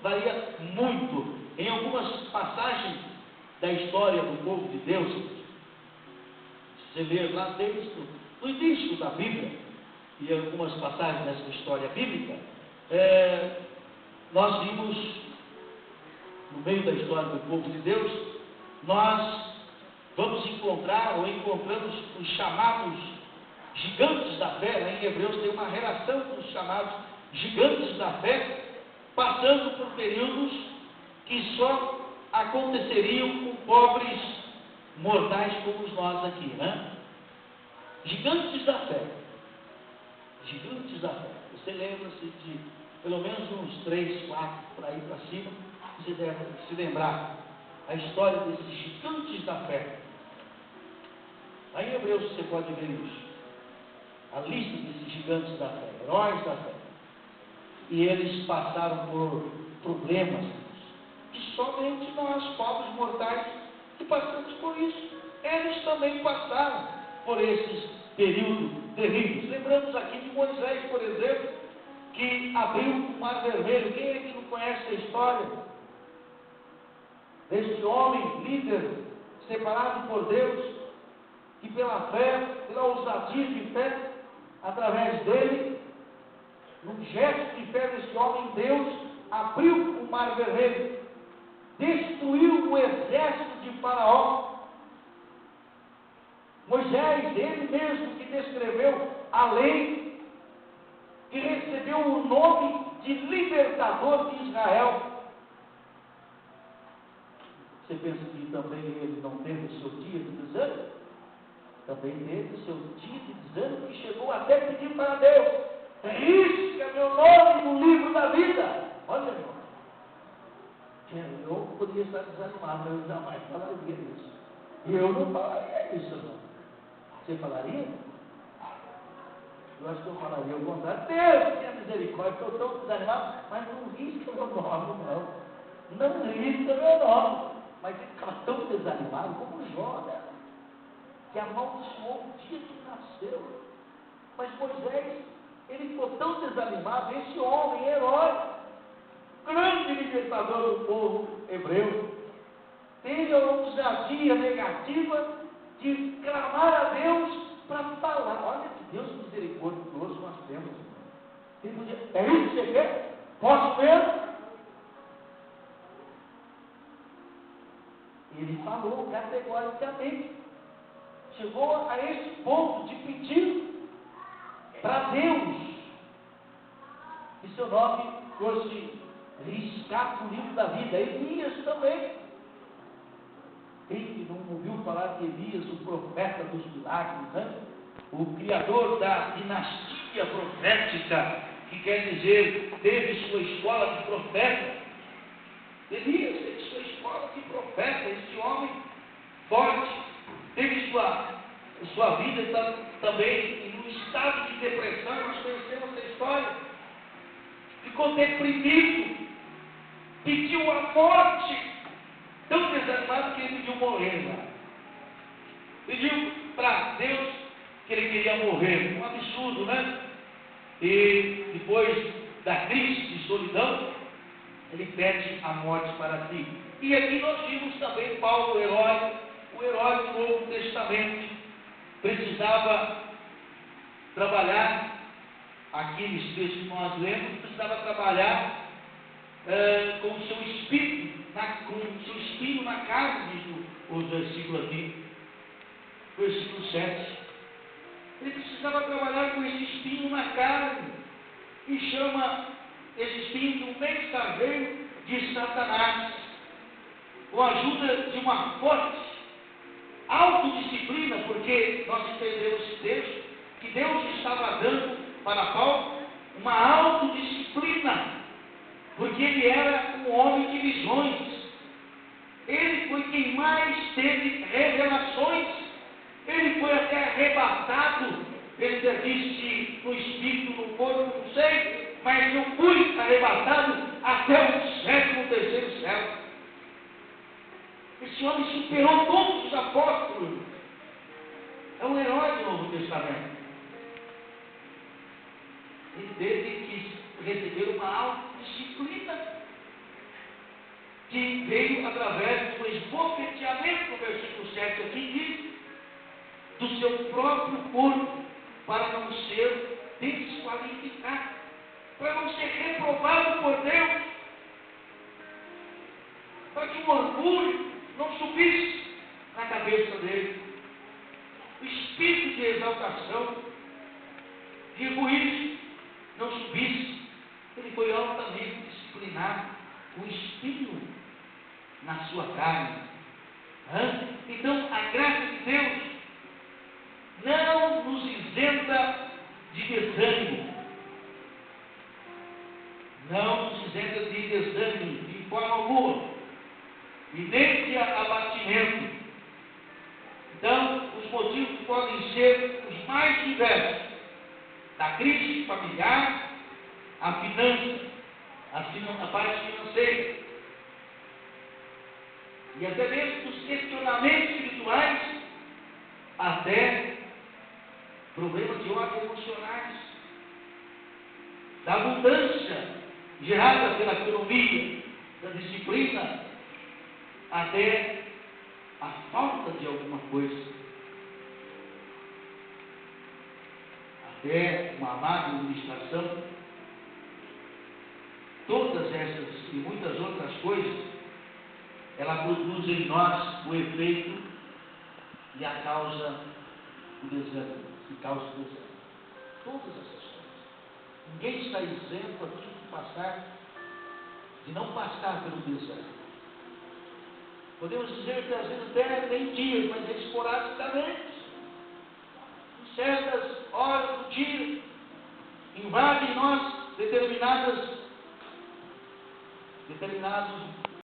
varia muito. Em algumas passagens da história do povo de Deus, você lê lá desde o início da Bíblia, e algumas passagens dessa história bíblica, nós vimos, no meio da história do povo de Deus, nós vamos encontrar, ou encontramos os chamados gigantes da fé. Lá em Hebreus tem uma relação com os chamados gigantes da fé, passando por períodos que só aconteceriam com pobres mortais como nós aqui, né? Gigantes da fé. Gigantes da fé. Você lembra-se de pelo menos uns 3, 4 por aí para cima, você deve se lembrar a história desses gigantes da fé. Aí em Hebreus você pode ver isso, a lista desses gigantes da fé, heróis da fé. E eles passaram por problemas que somente nós, pobres mortais, que passamos por isso. Eles também passaram por esses períodos terríveis. Lembramos aqui de Moisés, por exemplo, que abriu o Mar Vermelho. Quem é que não conhece a história deste homem, líder, separado por Deus, que pela fé, pela ousadia de fé, através dele, num gesto de fé desse homem, Deus abriu o Mar Vermelho, destruiu o exército de Faraó. Moisés, ele mesmo que descreveu a lei, que recebeu o nome de libertador de Israel. Você pensa que também ele não teve o seu dia de desânimo? Também teve o seu dia de desânimo, que chegou até pedir para Deus: risca meu nome no livro da vida. Olha, irmão, eu poderia estar desanimado, mas eu jamais falaria isso. E eu não falaria isso, não. Você falaria? Eu acho que eu falaria o contrário. Deus, tenha misericórdia, porque eu estou desanimado, mas não risca meu nome, não. Não risca meu nome. Mas ele estava tão desanimado como Jó, né? Que amaldiçoou o dia que nasceu. Mas Moisés, ele ficou tão desanimado, esse homem, herói, grande libertador do povo hebreu, teve a ousadia negativa de clamar a Deus para falar. Olha que Deus misericordioso nós temos. Ele podia, é isso que você quer? Posso ver? Ele falou categoricamente. Chegou a esse ponto de pedir para Deus que seu nome fosse riscado no livro da vida. Elias também. Quem que não ouviu falar de Elias, o profeta dos milagres, né? O criador da dinastia profética, que quer dizer, teve sua escola de profeta. Elias teve sua escola de profeta. Esse homem forte teve sua vida também em um estado de depressão. Nós conhecemos essa história. Ficou deprimido, pediu a morte, tão desanimado que ele pediu morrer lá. Pediu para Deus que ele queria morrer. Um absurdo, né? E depois da crise de solidão, ele pede a morte para si. E aqui nós vimos também Paulo, o herói do Novo Testamento. Precisava trabalhar, aqueles textos que nós lemos, precisava trabalhar com o seu espírito, com o seu espinho na carne, diz o versículo aqui, versículo 7. Ele precisava trabalhar com esse espinho na carne, e chama esse espinho de um mensageiro de Satanás, com a ajuda de uma forte autodisciplina, porque nós entendemos esse texto, que Deus estava dando para Paulo uma autodisciplina, porque ele era um homem de visões. Ele foi quem mais teve revelações. Ele foi até arrebatado. Ele disse no espírito, no corpo, não sei, mas eu fui arrebatado até o 13º céu. Esse homem superou todos os apóstolos. É um herói do Novo Testamento. Ele teve que receber uma autodisciplina que veio através do esbofeteamento, no versículo 7 aqui diz, do seu próprio corpo, para não ser desqualificado, para não ser reprovado por Deus, para que o orgulho não subisse na cabeça dele, o espírito de exaltação, de egoísmo, não subisse. Ele foi altamente disciplinado, com espinho na sua carne. Então, a graça de Deus não nos isenta de desânimo. Não nos isenta de desânimo, de forma alguma. E nem de abatimento. Então, os motivos podem ser os mais diversos. Da crise familiar, a finança, a parte financeira. E até mesmo dos questionamentos espirituais, até problemas de ordem emocionais. Da abundância gerada pela economia, da disciplina, até a falta de alguma coisa, até uma má administração. Todas essas e muitas outras coisas, ela produz em nós o efeito e a causa do desânimo, e causa do desânimo. Todas essas coisas. Ninguém está isento aqui de não passar pelo desânimo. Podemos dizer que às vezes até tem dias, mas esporadicamente, em certas horas do dia, invadem nós determinados